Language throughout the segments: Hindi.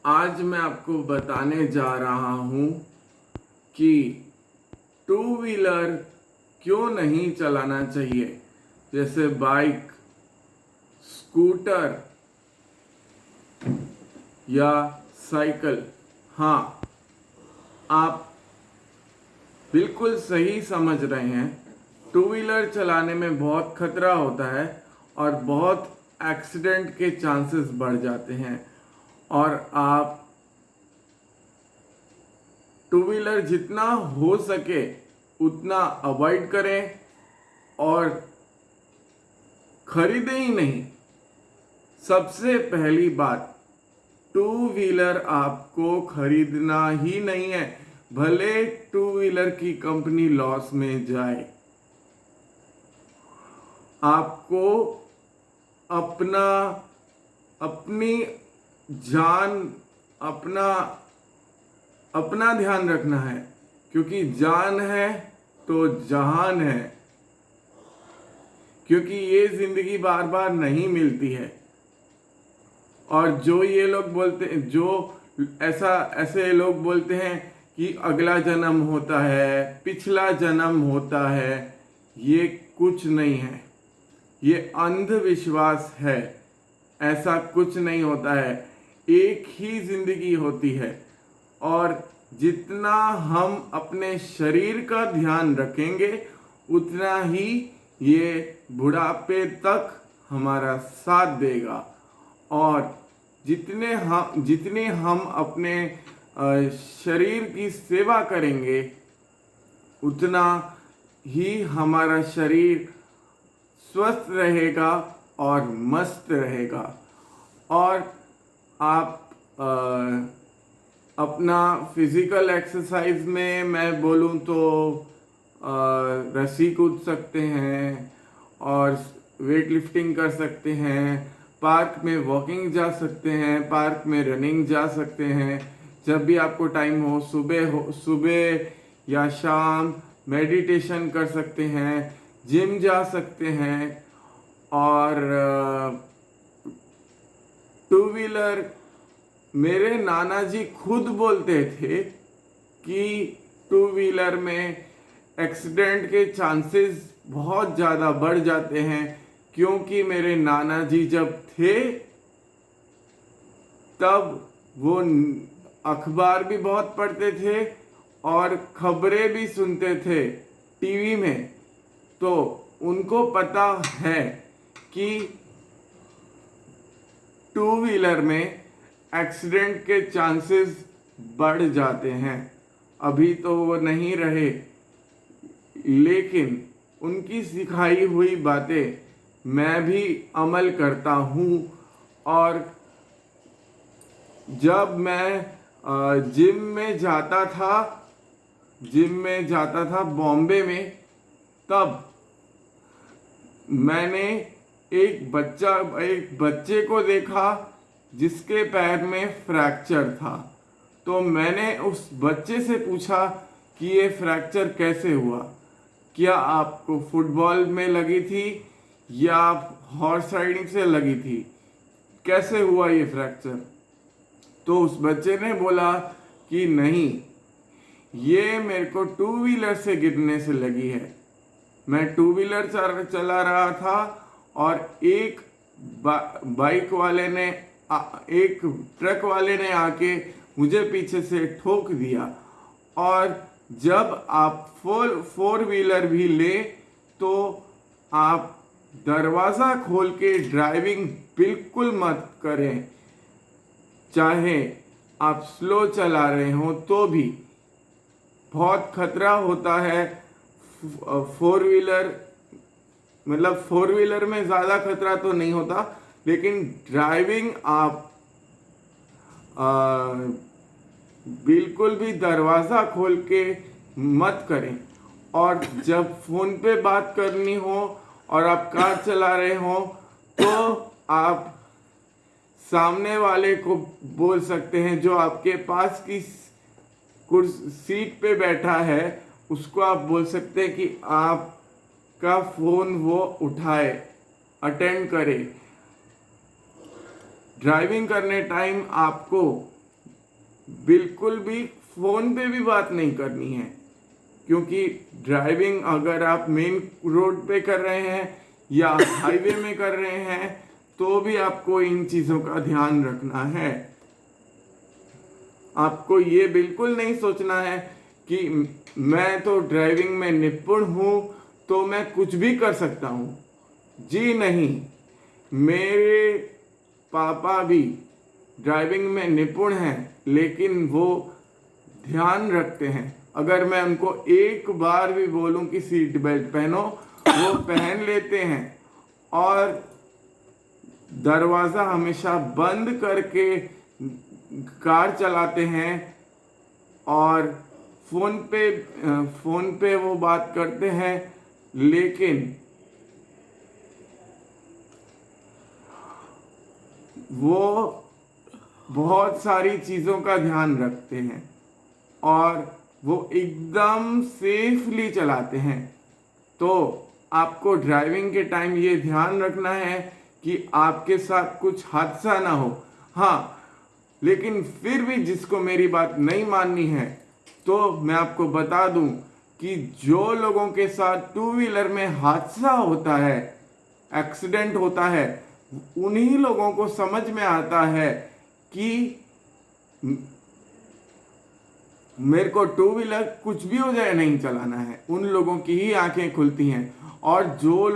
आज मैं आपको बताने जा रहा हूँ कि टू व्हीलर क्यों नहीं चलाना चाहिए, जैसे बाइक, स्कूटर या साइकिल। हाँ, आप बिल्कुल सही समझ रहे हैं। टू व्हीलर चलाने में बहुत खतरा होता है और बहुत एक्सीडेंट के चांसेस बढ़ जाते हैं, और आप टू व्हीलर जितना हो सके उतना अवॉइड करें और खरीदें ही नहीं। सबसे पहली बात, टू व्हीलर आपको खरीदना ही नहीं है, भले टू व्हीलर की कंपनी लॉस में जाए। आपको अपना अपनी जान अपना अपना ध्यान रखना है, क्योंकि जान है तो जहान है। क्योंकि ये जिंदगी बार बार नहीं मिलती है। और जो ये लोग बोलते हैं, जो ऐसे लोग बोलते हैं कि अगला जन्म होता है, पिछला जन्म होता है, ये कुछ नहीं है। ये अंधविश्वास है। ऐसा कुछ नहीं होता है। एक ही जिंदगी होती है, और जितना हम अपने शरीर का ध्यान रखेंगे उतना ही ये बुढ़ापे तक हमारा साथ देगा। और जितने हम अपने शरीर की सेवा करेंगे उतना ही हमारा शरीर स्वस्थ रहेगा और मस्त रहेगा। और आप अपना फिजिकल एक्सरसाइज में मैं बोलूँ तो रस्सी कूद सकते हैं और वेट लिफ्टिंग कर सकते हैं, पार्क में वॉकिंग जा सकते हैं, पार्क में रनिंग जा सकते हैं। जब भी आपको टाइम हो, सुबह या शाम मेडिटेशन कर सकते हैं, जिम जा सकते हैं। और टू व्हीलर, मेरे नाना जी खुद बोलते थे कि टू व्हीलर में एक्सीडेंट के चांसेस बहुत ज़्यादा बढ़ जाते हैं, क्योंकि मेरे नाना जी जब थे तब वो अखबार भी बहुत पढ़ते थे और खबरें भी सुनते थे टीवी में। तो उनको पता है कि टू व्हीलर में एक्सीडेंट के चांसेस बढ़ जाते हैं। अभी तो वो नहीं रहे, लेकिन उनकी सिखाई हुई बातें मैं भी अमल करता हूँ। और जब मैं जिम में जाता था बॉम्बे में, तब मैंने एक बच्चे को देखा जिसके पैर में फ्रैक्चर था। तो मैंने उस बच्चे से पूछा कि ये फ्रैक्चर कैसे हुआ, क्या आपको फुटबॉल में लगी थी या हॉर्स राइडिंग से लगी थी, कैसे हुआ ये फ्रैक्चर? तो उस बच्चे ने बोला कि नहीं, ये मेरे को टू व्हीलर से गिरने से लगी है। मैं टू व्हीलर चला रहा था और एक एक ट्रक वाले ने आके मुझे पीछे से ठोक दिया। और जब आप फोर व्हीलर भी ले तो आप दरवाज़ा खोल के ड्राइविंग बिल्कुल मत करें, चाहे आप स्लो चला रहे हो तो भी बहुत खतरा होता है। फोर व्हीलर में ज़्यादा खतरा तो नहीं होता, लेकिन ड्राइविंग आप बिल्कुल भी दरवाज़ा खोल के मत करें। और जब फ़ोन पे बात करनी हो और आप कार चला रहे हो तो आप सामने वाले को बोल सकते हैं, जो आपके पास की सीट पे बैठा है उसको आप बोल सकते हैं कि आपका फ़ोन वो उठाए, अटेंड करे। ड्राइविंग करने टाइम आपको बिल्कुल भी फोन पे भी बात नहीं करनी है, क्योंकि ड्राइविंग अगर आप मेन रोड पे कर रहे हैं या हाईवे में कर रहे हैं तो भी आपको इन चीज़ों का ध्यान रखना है। आपको ये बिल्कुल नहीं सोचना है कि मैं तो ड्राइविंग में निपुण हूँ तो मैं कुछ भी कर सकता हूँ। जी नहीं, मेरे पापा भी ड्राइविंग में निपुण हैं, लेकिन वो ध्यान रखते हैं। अगर मैं उनको एक बार भी बोलूं कि सीट बेल्ट पहनो, वो पहन लेते हैं और दरवाज़ा हमेशा बंद करके कार चलाते हैं। और फोन पे वो बात करते हैं, लेकिन वो बहुत सारी चीज़ों का ध्यान रखते हैं और वो एकदम सेफली चलाते हैं। तो आपको ड्राइविंग के टाइम ये ध्यान रखना है कि आपके साथ कुछ हादसा ना हो। हाँ, लेकिन फिर भी जिसको मेरी बात नहीं माननी है तो मैं आपको बता दूं कि जो लोगों के साथ टू व्हीलर में हादसा होता है, एक्सीडेंट होता है, उन्हीं लोगों को समझ में आता है कि मेरे को टू व्हीलर कुछ भी हो जाए नहीं चलाना है। उन लोगों की ही आंखें खुलती हैं। और जो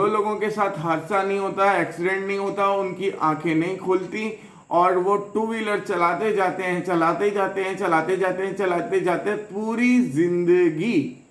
लोगों के साथ हादसा नहीं होता, एक्सीडेंट नहीं होता, उनकी आंखें नहीं खुलती और वो टू व्हीलर चलाते जाते हैं, चलाते जाते हैं, चलाते जाते हैं, चलाते जाते हैं पूरी जिंदगी।